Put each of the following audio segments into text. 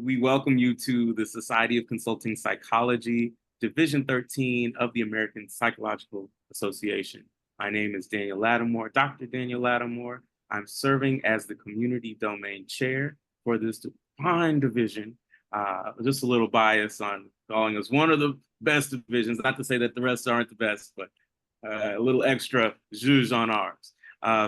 We welcome you to the Society of Consulting Psychology, Division 13 of the American Psychological Association. My name is Daniel Lattimore, Dr. Daniel Lattimore. I'm serving as the Community Domain Chair for this fine division. Just a little bias on calling us one of the best divisions, not to say that the rest aren't the best, but a little extra zhuzh on ours.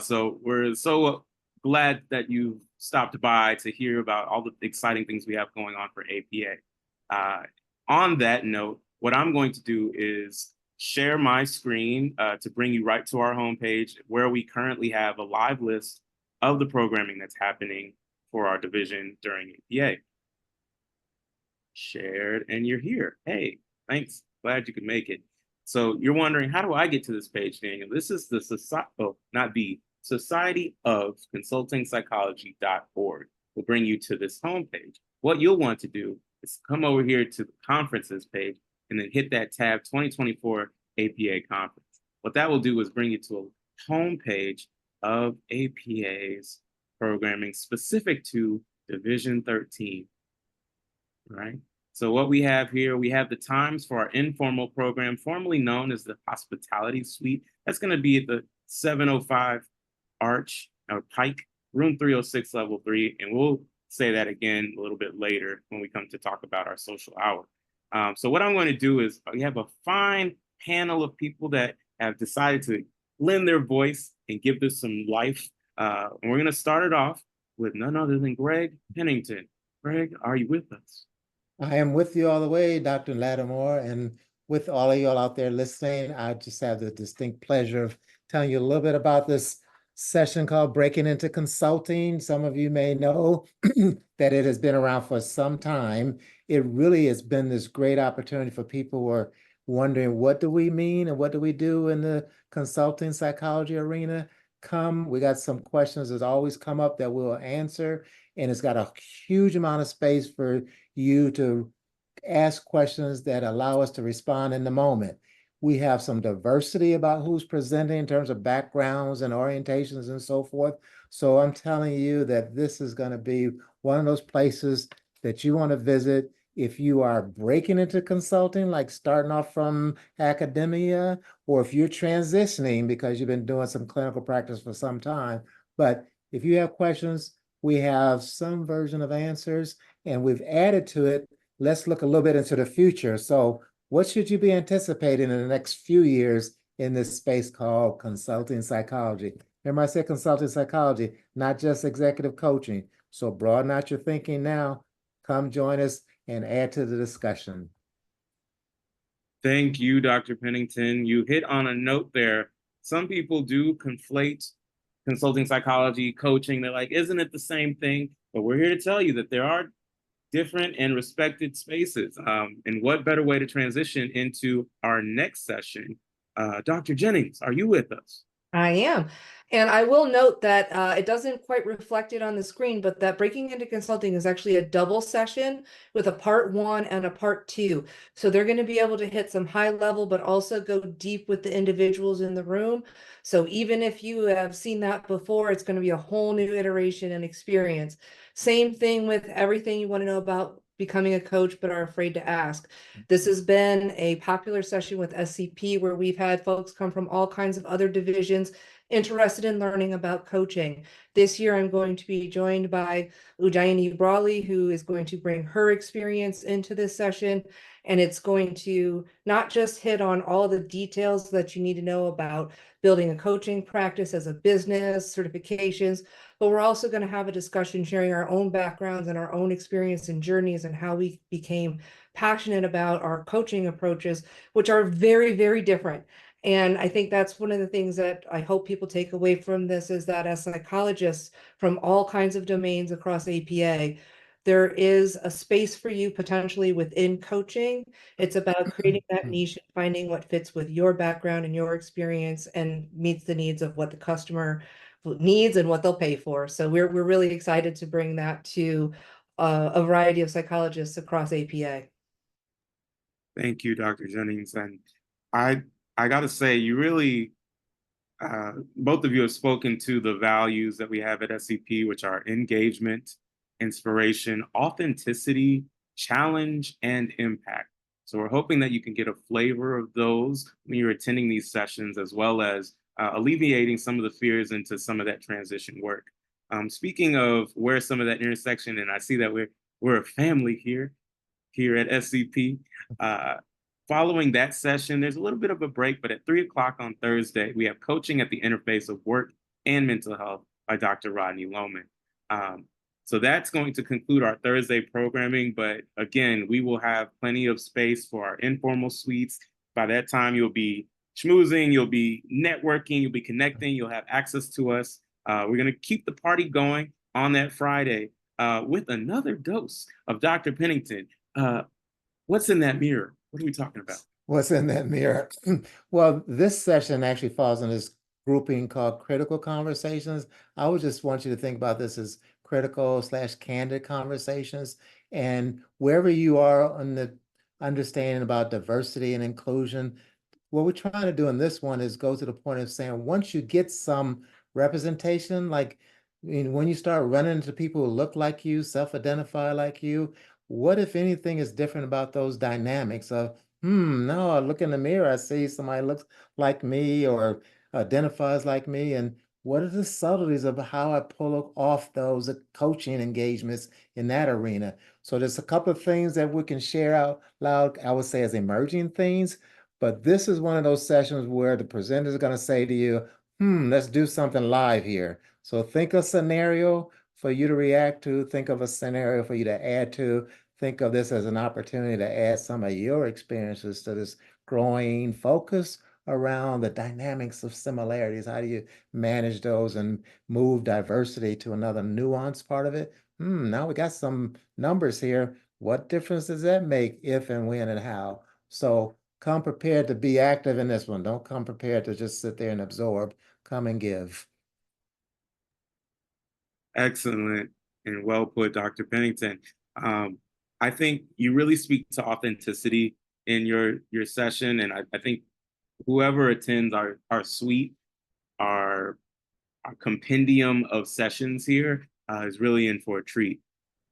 So we're so glad that you stopped by to hear about all the exciting things we have going on for APA. On that note, what I'm going to do is share my screen to bring you right to our homepage where we currently have a live list of the programming that's happening for our division during APA. Shared, and you're here. Hey, thanks. Glad you could make it. So you're wondering, how do I get to this page, Daniel? This is the Society of Consulting Psychology.org will bring you to this homepage. What you'll want to do is come over here to the conferences page and then hit that tab 2024 APA conference. What that will do is bring you to a homepage of APA's programming specific to Division 13. Right? So what we have here, we have the times for our informal program, formerly known as the Hospitality Suite. That's going to be at the 705 Arch or Pike, room 306, level 3. And we'll say that again a little bit later when we come to talk about our social hour. So what I'm going to do is we have a fine panel of people that have decided to lend their voice and give this some life. And we're going to start it off with none other than Greg Pennington. Greg, are you with us? I am with you all the way, Dr. Lattimore, and with all of y'all out there listening. I just have the distinct pleasure of telling you a little bit about this session called Breaking into Consulting. Some of you may know that it has been around for some time. It really has been this great opportunity for people who are wondering, what do we mean and what do we do in the consulting psychology arena? We got some questions that always come up that we'll answer, and it's got a huge amount of space for you to ask questions that allow us to respond in the moment. We have some diversity about who's presenting in terms of backgrounds and orientations and so forth. So I'm telling you that this is going to be one of those places that you want to visit if you are breaking into consulting, like starting off from academia, or if you're transitioning because you've been doing some clinical practice for some time. But if you have questions, we have some version of answers, and we've added to it. Let's look a little bit into the future. So what should you be anticipating in the next few years in this space called consulting psychology? Remember, I said consulting psychology, not just executive coaching. So broaden out your thinking now. Come join us and add to the discussion. Thank you, Dr. Pennington. You hit on a note there. Some people do conflate consulting psychology, coaching. They're like, isn't it the same thing? But we're here to tell you that there are different and respected spaces. And what better way to transition into our next session? Dr. Jennings, are you with us? I am. And I will note that it doesn't quite reflect it on the screen, but that Breaking into Consulting is actually a double session with a part 1 and a part 2. So they're going to be able to hit some high level, but also go deep with the individuals in the room. So even if you have seen that before, it's going to be a whole new iteration and experience. Same thing with everything you want to know about becoming a coach but are afraid to ask. This has been a popular session with SCP where we've had folks come from all kinds of other divisions interested in learning about coaching. This year I'm going to be joined by Ujayini Brawley, who is going to bring her experience into this session, and it's going to not just hit on all the details that you need to know about building a coaching practice as a business, certifications, but we're also going to have a discussion sharing our own backgrounds and our own experience and journeys and how we became passionate about our coaching approaches, which are very, very different. And I think that's one of the things that I hope people take away from this is that as psychologists from all kinds of domains across APA, there is a space for you potentially within coaching. It's about creating that niche and finding what fits with your background and your experience and meets the needs of what the customer needs and what they'll pay for. So we're really excited to bring that to a variety of psychologists across APA. Thank you, Dr. Jennings. And I got to say, you really, both of you have spoken to the values that we have at SCP, which are engagement, inspiration, authenticity, challenge, and impact. So we're hoping that you can get a flavor of those when you're attending these sessions, as well as alleviating some of the fears into some of that transition work. Speaking of where some of that intersection, and I see that we're a family here at SCP. Following that session, there's a little bit of a break, but at 3 o'clock on Thursday, we have coaching at the interface of work and mental health by Dr. Rodney Lohman. So that's going to conclude our Thursday programming. But again, we will have plenty of space for our informal suites. By that time, you'll be schmoozing, you'll be networking, you'll be connecting, you'll have access to us. We're going to keep the party going on that Friday with another dose of Dr. Pennington. What's in that mirror? What are we talking about? What's in that mirror? Well, this session actually falls in this grouping called critical conversations. I would just want you to think about this as critical/candid conversations. And wherever you are on the understanding about diversity and inclusion, what we're trying to do in this one is go to the point of saying, once you get some representation, like when you start running into people who look like you, self-identify like you, what, if anything, is different about those dynamics of, no, I look in the mirror, I see somebody looks like me or identifies like me, and what are the subtleties of how I pull off those coaching engagements in that arena? So there's a couple of things that we can share out loud, I would say, as emerging things, but this is one of those sessions where the presenter is going to say to you, let's do something live here. So think a scenario for you to react to, think of a scenario for you to add to, think of this as an opportunity to add some of your experiences to this growing focus around the dynamics of similarities. How do you manage those and move diversity to another nuanced part of it? Now we got some numbers here. What difference does that make, if and when and how? So come prepared to be active in this one. Don't come prepared to just sit there and absorb. Come and give. Excellent and well put, Dr. Pennington. I think you really speak to authenticity in your session, and I think whoever attends our suite, our compendium of sessions here is really in for a treat.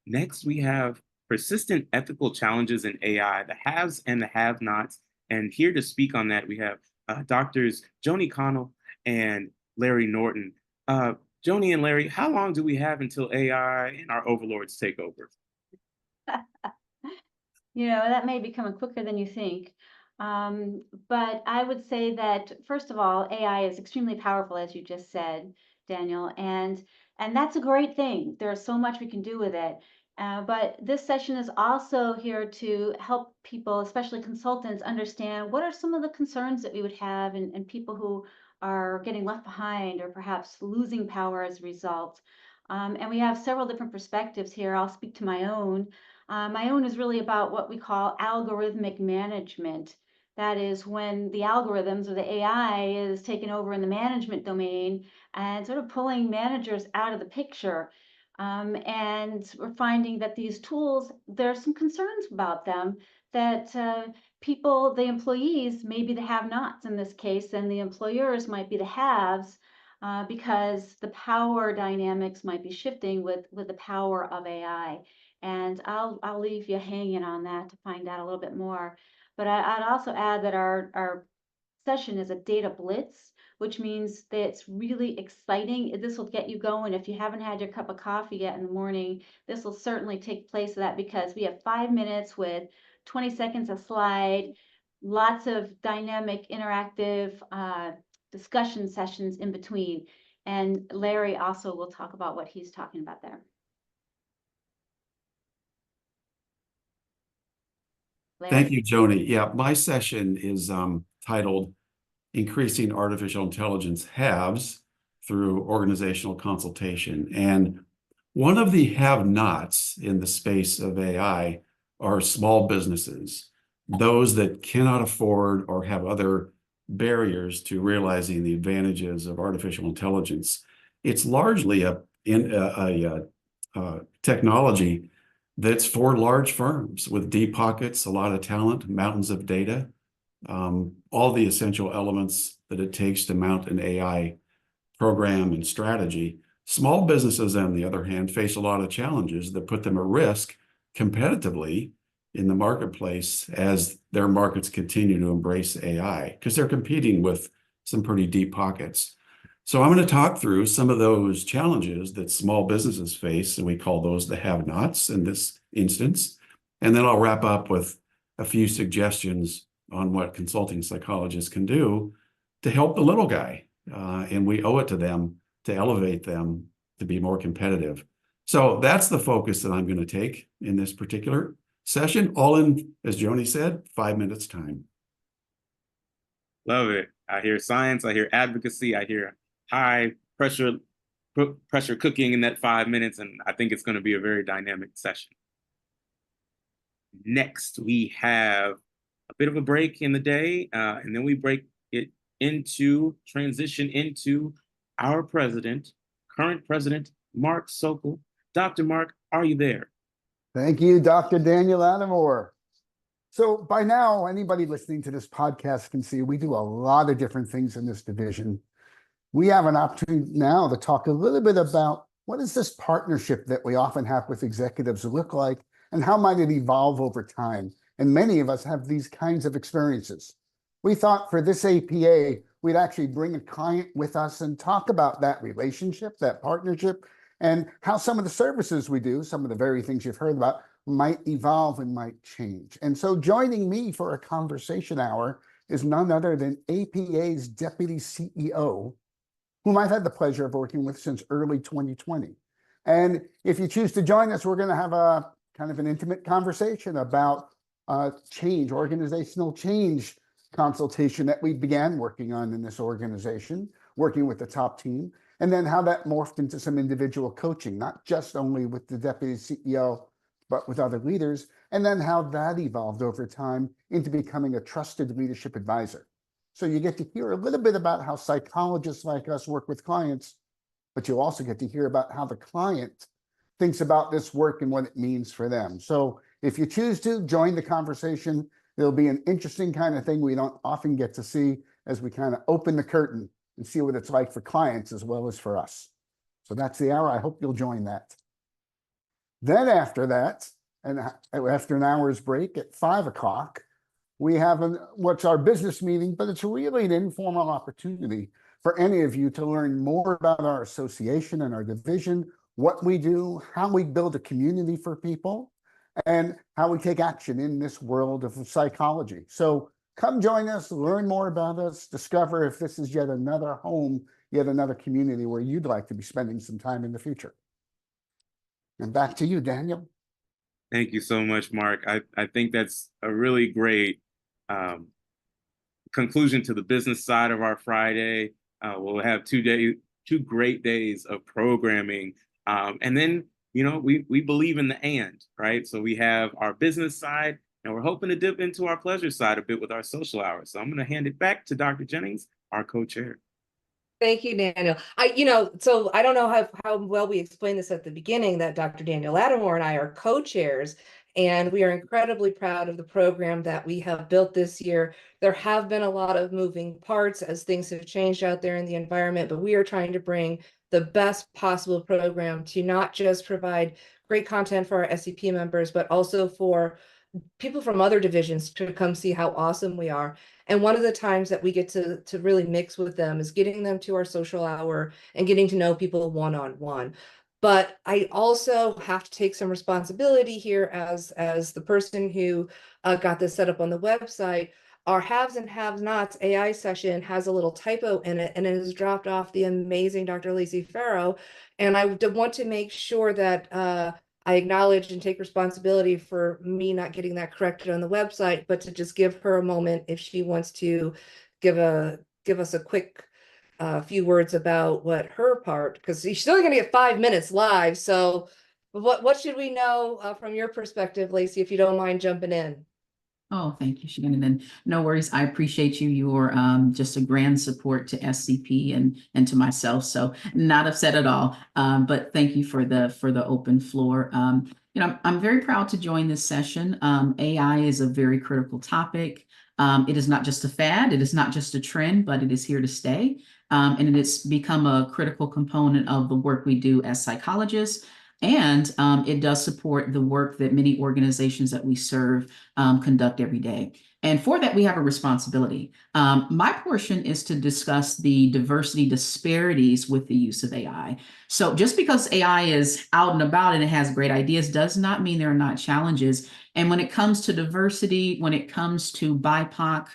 Next, we have persistent ethical challenges in AI, the haves and the have-nots. And here to speak on that, we have Doctors Joni Connell and Larry Norton. Joni and Larry, how long do we have until AI and our overlords take over? That may be coming quicker than you think. But I would say that, first of all, AI is extremely powerful, as you just said, Daniel, and that's a great thing. There's so much we can do with it. But this session is also here to help people, especially consultants, understand what are some of the concerns that we would have and people who are getting left behind or perhaps losing power as a result. And we have several different perspectives here. I'll speak to my own. My own is really about what we call algorithmic management. That is when the algorithms or the AI is taken over in the management domain and sort of pulling managers out of the picture. And we're finding that these tools, there's some concerns about them, that people, the employees, may be the have-nots in this case, and the employers might be the haves, because the power dynamics might be shifting with the power of AI. And I'll leave you hanging on that to find out a little bit more. But I'd also add that our session is a data blitz, which means that it's really exciting. This will get you going. If you haven't had your cup of coffee yet in the morning, this will certainly take place of that, because we have 5 minutes with 20 seconds a slide, lots of dynamic, interactive discussion sessions in between. And Larry also will talk about what he's talking about there. Thank you, Joni. Yeah, my session is titled Increasing Artificial Intelligence Haves Through Organizational Consultation. And one of the have-nots in the space of AI are small businesses, those that cannot afford or have other barriers to realizing the advantages of artificial intelligence. It's largely a technology that's for large firms with deep pockets, a lot of talent, mountains of data, all the essential elements that it takes to mount an AI program and strategy Small businesses, on the other hand, face a lot of challenges that put them at risk competitively in the marketplace as their markets continue to embrace AI, because they're competing with some pretty deep pockets. So I'm going to talk through some of those challenges that small businesses face, and we call those the have-nots in this instance. And then I'll wrap up with a few suggestions on what consulting psychologists can do to help the little guy. And we owe it to them to elevate them to be more competitive. So that's the focus that I'm going to take in this particular session, all in, as Joni said, 5 minutes time. Love it. I hear science, I hear advocacy, I hear high pressure cooking in that 5 minutes, and I think it's going to be a very dynamic session. Next, we have a bit of a break in the day, and then we transition into our president, current president, Marc Sokol. Dr. Marc, are you there? Thank you, Dr. Daniel Adamore. So by now, anybody listening to this podcast can see we do a lot of different things in this division. We have an opportunity now to talk a little bit about what is this partnership that we often have with executives look like, and how might it evolve over time? And many of us have these kinds of experiences. We thought for this APA, we'd actually bring a client with us and talk about that relationship, that partnership, and how some of the services we do, some of the very things you've heard about, might evolve and might change. And so joining me for a conversation hour is none other than APA's Deputy CEO, whom I've had the pleasure of working with since early 2020. And if you choose to join us, we're going to have a kind of an intimate conversation about change, organizational change consultation that we began working on in this organization, working with the top team, and then how that morphed into some individual coaching, not just only with the Deputy CEO, but with other leaders, and then how that evolved over time into becoming a trusted leadership advisor. So you get to hear a little bit about how psychologists like us work with clients, but you'll also get to hear about how the client thinks about this work and what it means for them. So if you choose to join the conversation, it'll be an interesting kind of thing we don't often get to see as we kind of open the curtain and see what it's like for clients as well as for us. So that's the hour. I hope you'll join that. Then after that, and after an hour's break at 5 o'clock, we have what's our business meeting, but it's really an informal opportunity for any of you to learn more about our association and our division, what we do, how we build a community for people, and how we take action in this world of psychology. So come join us, learn more about us, discover if this is yet another home, yet another community where you'd like to be spending some time in the future. And back to you, Daniel. Thank you so much, Marc. I think that's a really great conclusion to the business side of our Friday. We'll have 2 great days of programming. And then, you know, we believe in the and, right? So we have our business side, and we're hoping to dip into our pleasure side a bit with our social hours. So I'm going to hand it back to Dr. Jennings, our co-chair. Thank you, Daniel. So I don't know how well we explained this at the beginning, that Dr. Daniel Lattimore and I are co-chairs, and we are incredibly proud of the program that we have built this year. There have been a lot of moving parts as things have changed out there in the environment, but we are trying to bring the best possible program to not just provide great content for our SCP members, but also for people from other divisions to come see how awesome we are. And one of the times that we get to really mix with them is getting them to our social hour and getting to know people one-on-one. But I also have to take some responsibility here as the person who got this set up on the website. Our haves and have-nots AI session has a little typo in it, and it has dropped off the amazing Dr. Lacey Farrow. And I want to make sure that I acknowledge and take responsibility for me not getting that corrected on the website, but to just give her a moment if she wants to give us a quick few words about what her part, because she's only going to get 5 minutes live. So what should we know from your perspective, Lacey, if you don't mind jumping in? Oh, thank you, Shannon. And no worries. I appreciate you. You're just a grand support to SCP and to myself. So not upset at all. But thank you for the open floor. I'm very proud to join this session. AI is a very critical topic. It is not just a fad. It is not just a trend, but it is here to stay. and it's become a critical component of the work we do as psychologists. And it does support the work that many organizations that we serve conduct every day. And for that, we have a responsibility. My portion is to discuss the diversity disparities with the use of AI. So just because AI is out and about and it has great ideas does not mean there are not challenges. And when it comes to diversity, when it comes to BIPOC,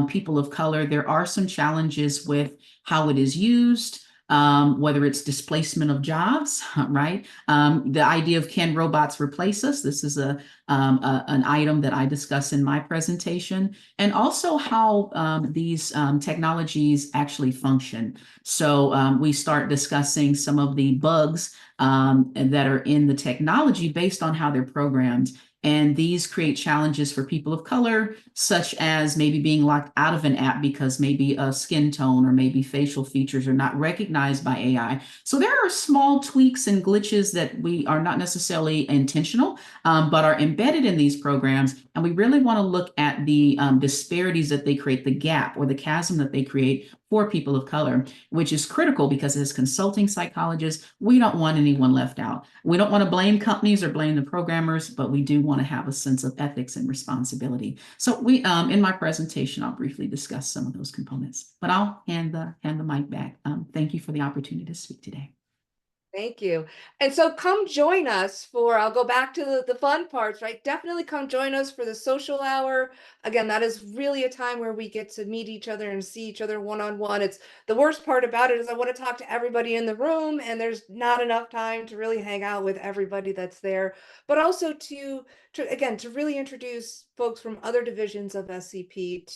people of color, there are some challenges with how it is used. Whether it's displacement of jobs, right? The idea of can robots replace us? This is an item that I discuss in my presentation, and also how these technologies actually function. So we start discussing some of the bugs that are in the technology based on how they're programmed. And these create challenges for people of color, such as maybe being locked out of an app because maybe a skin tone or maybe facial features are not recognized by AI. So there are small tweaks and glitches that we are not necessarily intentional, but are embedded in these programs. And we really want to look at the disparities that they create, the gap or the chasm that they create for people of color, which is critical because as consulting psychologists, we don't want anyone left out. We don't want to blame companies or blame the programmers, but we do want to have a sense of ethics and responsibility. So we, in my presentation, I'll briefly discuss some of those components, but I'll hand the mic back. Thank you for the opportunity to speak today. Thank you. And so come join us for, I'll go back to the fun parts, right? Definitely come join us for the social hour. Again, that is really a time where we get to meet each other and see each other one-on-one. It's the worst part about it is I want to talk to everybody in the room and there's not enough time to really hang out with everybody that's there, but also to really introduce folks from other divisions of SCP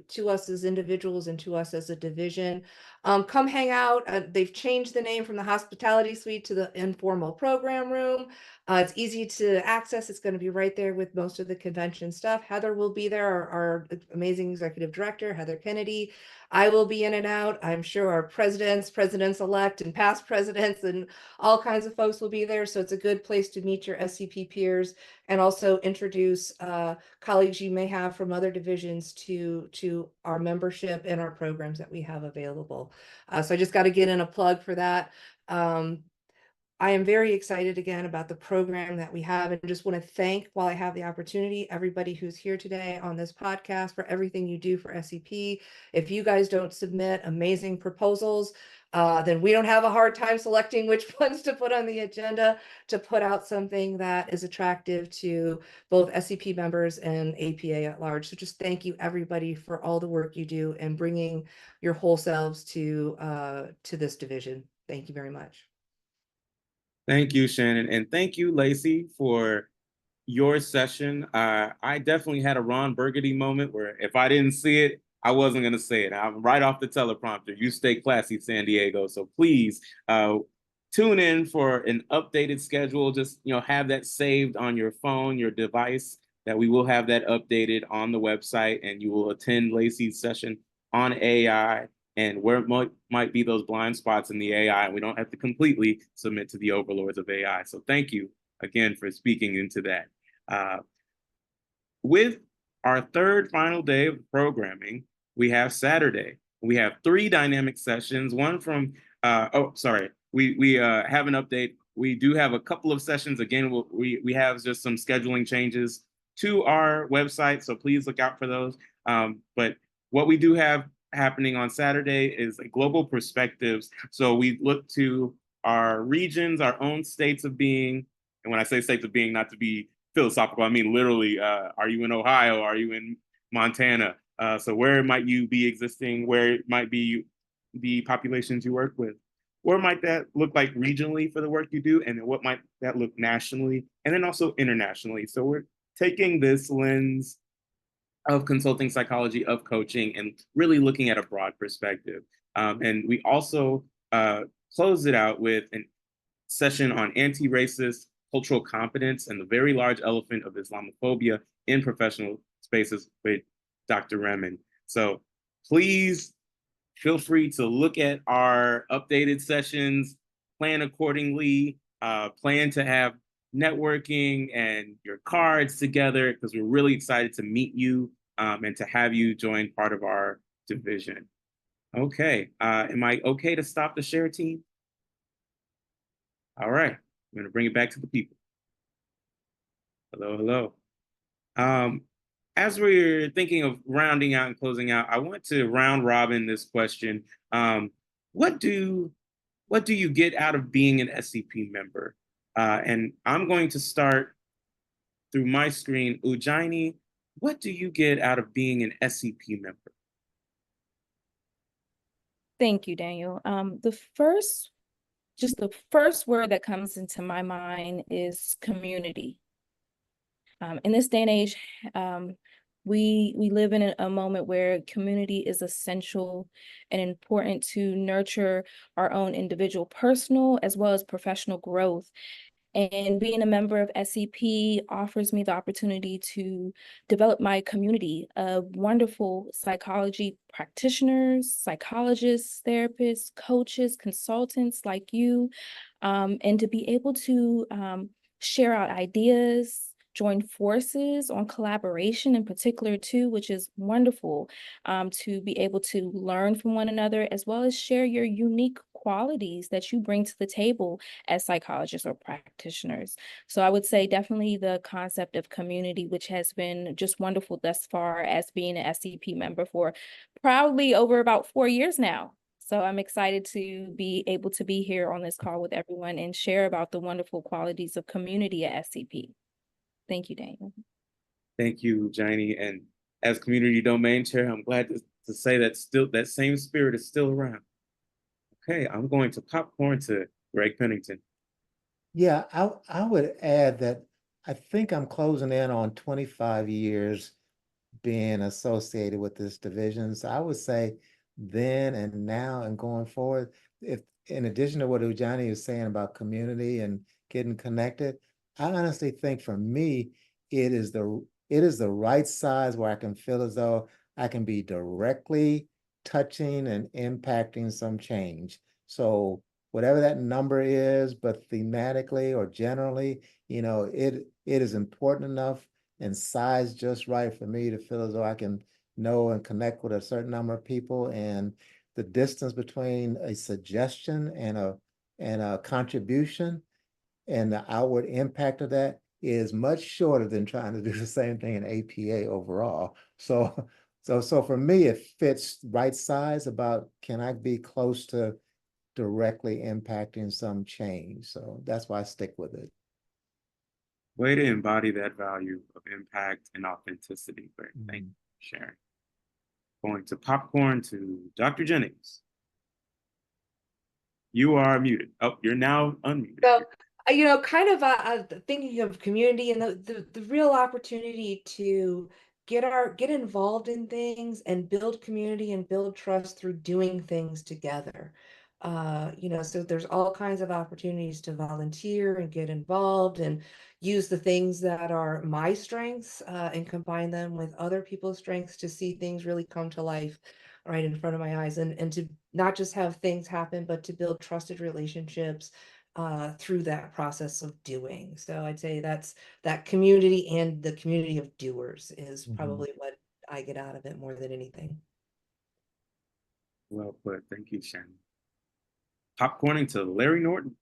to us as individuals and to us as a division. Come hang out. They've changed the name from the hospitality suite to the informal program room. It's easy to access. It's going to be right there with most of the convention stuff. Heather will be there, our amazing executive director, Heather Kennedy. I will be in and out. I'm sure our presidents-elect and past presidents and all kinds of folks will be there. So it's a good place to meet your SCP peers and also introduce colleagues you may have from other divisions to our membership and our programs that we have available. So I just got to get in a plug for that. I am very excited again about the program that we have and just want to thank, while I have the opportunity, everybody who's here today on this podcast for everything you do for SCP. If you guys don't submit amazing proposals, then we don't have a hard time selecting which ones to put on the agenda to put out something that is attractive to both SCP members and APA at large. So just thank you everybody for all the work you do and bringing your whole selves to this division. Thank you very much. Thank you, Shannon. And thank you, Lacey, for your session. I definitely had a Ron Burgundy moment where if I didn't see it, I wasn't going to say it. I'm right off the teleprompter. You stay classy, San Diego. So please tune in for an updated schedule. Just, have that saved on your phone, your device, that we will have that updated on the website and you will attend Lacey's session on AI and where might be those blind spots in the AI. We don't have to completely submit to the overlords of AI. So thank you again for speaking into that. With our third final day of programming, we have Saturday. We have 3 dynamic sessions, one from, we have an update. We do have a couple of sessions. Again, we have just some scheduling changes to our website, so please look out for those. But what we do have happening on Saturday is global perspectives. So we look to our regions, our own states of being. And when I say states of being, not to be philosophical, I mean literally, are you in Ohio? Are you in Montana? So where might you be existing? Where might be the populations you work with? Where might that look like regionally for the work you do? And then what might that look nationally? And then also internationally. So we're taking this lens of consulting psychology, of coaching, and really looking at a broad perspective. And we also closed it out with a session on anti-racist cultural competence and the very large elephant of Islamophobia in professional spaces with Dr. Remen. So please feel free to look at our updated sessions, plan accordingly, plan to have networking and your cards together because we're really excited to meet you and to have you join part of our division. Okay, am I okay to stop the share, team? All right, I'm gonna bring it back to the people. Hello, hello. Um, as we're thinking of rounding out and closing out, I want to round robin this question. What do you get out of being an SCP member? And I'm going to start through my screen. Ujjaini, what do you get out of being an SCP member? Thank you, Daniel. The first word that comes into my mind is community. In this day and age, we live in a moment where community is essential and important to nurture our own individual personal as well as professional growth. And being a member of SCP offers me the opportunity to develop my community of wonderful psychology practitioners, psychologists, therapists, coaches, consultants like you, and to be able to share out ideas, join forces on collaboration in particular too, which is wonderful, to be able to learn from one another as well as share your unique qualities that you bring to the table as psychologists or practitioners. So I would say definitely the concept of community, which has been just wonderful thus far as being an SCP member for probably over about 4 years now. So I'm excited to be able to be here on this call with everyone and share about the wonderful qualities of community at SCP. Thank you, Daniel. Thank you, Ujjaini. And as community domain chair, I'm glad to say that still that same spirit is still around. Okay, I'm going to popcorn to Greg Pennington. Yeah, I would add that I think I'm closing in on 25 years being associated with this division. So I would say then and now and going forward, if in addition to what Ujjaini is saying about community and getting connected, I honestly think for me, it is the right size where I can feel as though I can be directly touching and impacting some change. So whatever that number is, but thematically or generally, it is important enough and size just right for me to feel as though I can know and connect with a certain number of people. And the distance between a suggestion and a contribution and the outward impact of that is much shorter than trying to do the same thing in APA overall. So for me, it fits right size about can I be close to directly impacting some change. So that's why I stick with it. Way to embody that value of impact and authenticity. Great. Thank you for sharing. Going to popcorn to Dr. Jennings. You are muted. Oh, you're now unmuted. So, kind of thinking of community and the real opportunity to get involved in things and build community and build trust through doing things together. So there's all kinds of opportunities to volunteer and get involved and use the things that are my strengths and combine them with other people's strengths to see things really come to life right in front of my eyes and to not just have things happen, but to build trusted relationships through that process of doing. So I'd say that's that community, and the community of doers is probably what I get out of it more than anything. Well put. Thank you, Shannon. Popcorning to Larry Norton.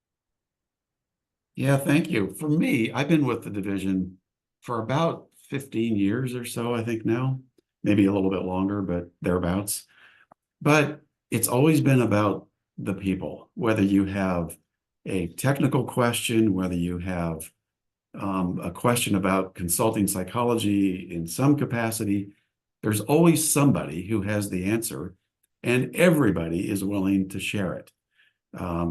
Yeah, thank you. For me, I've been with the division for about 15 years or so, I think now, maybe a little bit longer, but thereabouts. But it's always been about the people, whether you have a technical question, whether you have a question about consulting psychology in some capacity, there's always somebody who has the answer, and everybody is willing to share it.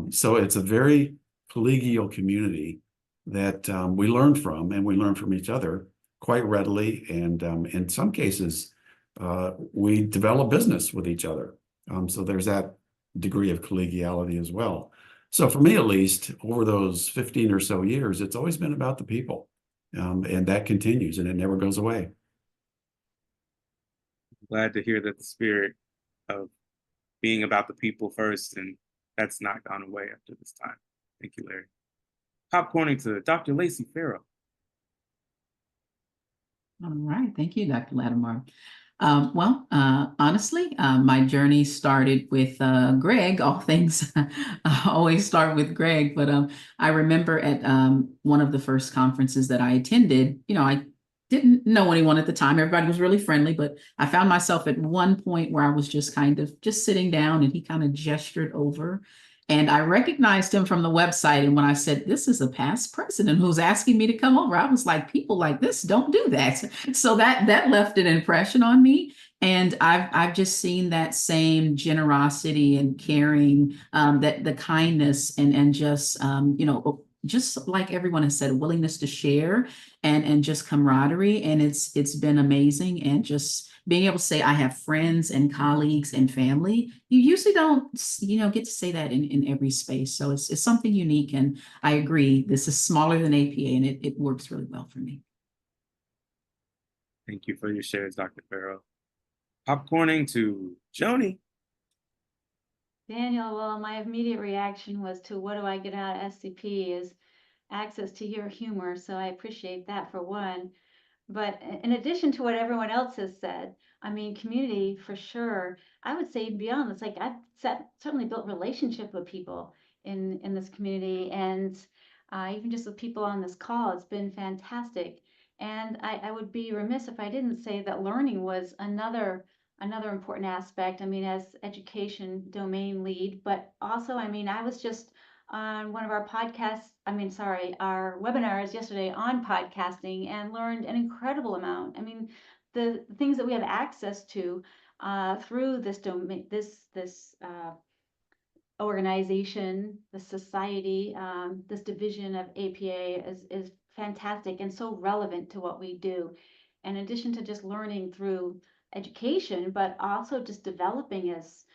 So it's a very collegial community that we learn from, and we learn from each other quite readily. And in some cases, we develop business with each other. So there's that degree of collegiality as well. So for me, at least, over those 15 or so years, it's always been about the people. And that continues, and it never goes away. Glad to hear that the spirit of being about the people first, and that's not gone away after this time. Thank you, Larry. Popcorning to Dr. Lacey Farrow. All right. Thank you, Dr. Lattimore. Honestly, my journey started with Greg. All things always start with Greg. But I remember at one of the first conferences that I attended, I didn't know anyone at the time. Everybody was really friendly, but I found myself at one point where I was just kind of just sitting down, and he kind of gestured over. And I recognized him from the website. And when I said, this is a past president who's asking me to come over, I was like, people like this don't do that. So that left an impression on me. And I've just seen that same generosity and caring, that the kindness and just, just like everyone has said, willingness to share and just camaraderie. And it's been amazing. And just being able to say I have friends and colleagues and family, you usually don't, get to say that in every space. So it's something unique. And I agree, this is smaller than APA, and it works really well for me. Thank you for your shares, Dr. Farrow. Popcorning to Joni. Daniel, well, my immediate reaction was to what do I get out of SCP is access to your humor. So I appreciate that for one. But in addition to what everyone else has said, I mean, community for sure. I would say beyond, it's like I've certainly built relationship with people in this community, and even just with people on this call, it's been fantastic. And I would be remiss if I didn't say that learning was another important aspect. I mean, as education domain lead, but also, I mean, I was just on one of our podcasts, our webinars yesterday on podcasting, and learned an incredible amount. I mean, the things that we have access to through this domain, this organization, the society, this division of APA is fantastic and so relevant to what we do. In addition to just learning through education, but also just developing as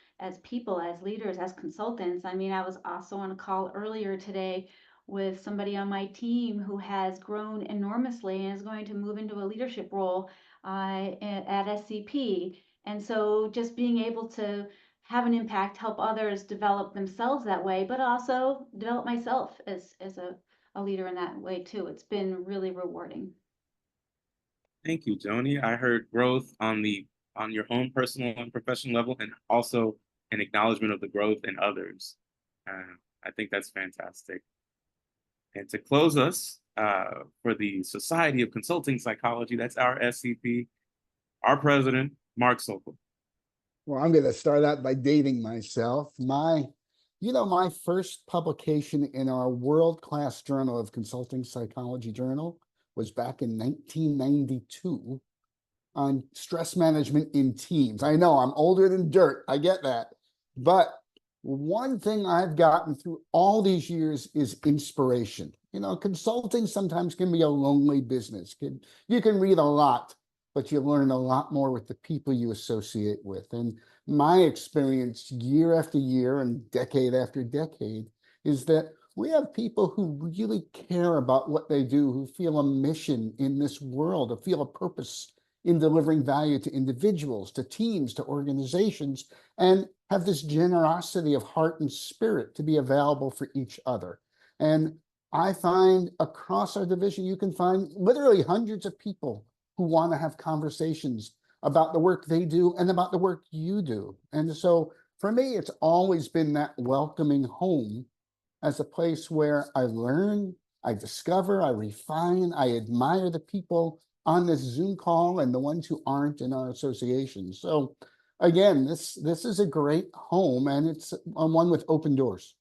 people, as leaders, as consultants. I mean, I was also on a call earlier today with somebody on my team who has grown enormously and is going to move into a leadership role at SCP. And so just being able to have an impact, help others develop themselves that way, but also develop myself as a leader in that way too. It's been really rewarding. Thank you, Joni. I heard growth on your own personal and professional level, and also an acknowledgement of the growth in others. I think that's fantastic. And to close us, for the Society of Consulting Psychology, that's our SCP, our president, Marc Sokol. Well, I'm going to start out by dating myself. My first publication in our world-class journal of Consulting Psychology Journal was back in 1992 on stress management in teams. I know I'm older than dirt. I get that. But one thing I've gotten through all these years is inspiration. Consulting sometimes can be a lonely business. You can read a lot, but you learn a lot more with the people you associate with. And my experience year after year and decade after decade is that we have people who really care about what they do, who feel a mission in this world, who feel a purpose in delivering value to individuals, to teams, to organizations, and have this generosity of heart and spirit to be available for each other. And I find across our division, you can find literally hundreds of people who want to have conversations about the work they do and about the work you do. And so for me, it's always been that welcoming home as a place where I learn, I discover, I refine, I admire the people on this Zoom call and the ones who aren't in our association. So again, this is a great home, and it's one with open doors.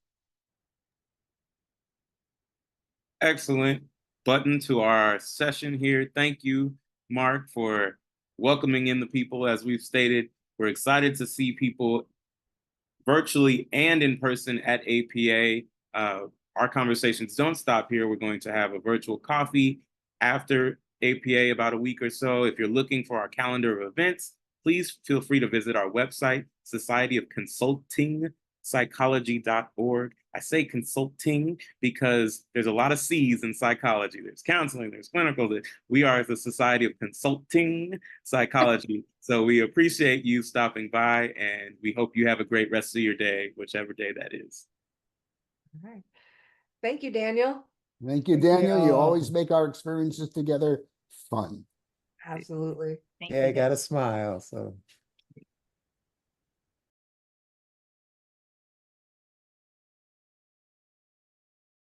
Excellent button to our session here. Thank you, Marc, for welcoming in the people. As we've stated, we're excited to see people virtually and in person at APA. Our conversations don't stop here. We're going to have a virtual coffee after APA about a week or so. If you're looking for our calendar of events, please feel free to visit our website, Society of Consulting Psychology.org. I say consulting because there's a lot of C's in psychology. There's counseling, there's clinical. We are the Society of Consulting Psychology. So we appreciate you stopping by, and we hope you have a great rest of your day, whichever day that is. All right. Thank you, Daniel. Thank you, Daniel. You always make our experiences together fun. Absolutely. Thank Yeah, you. got a smile, so.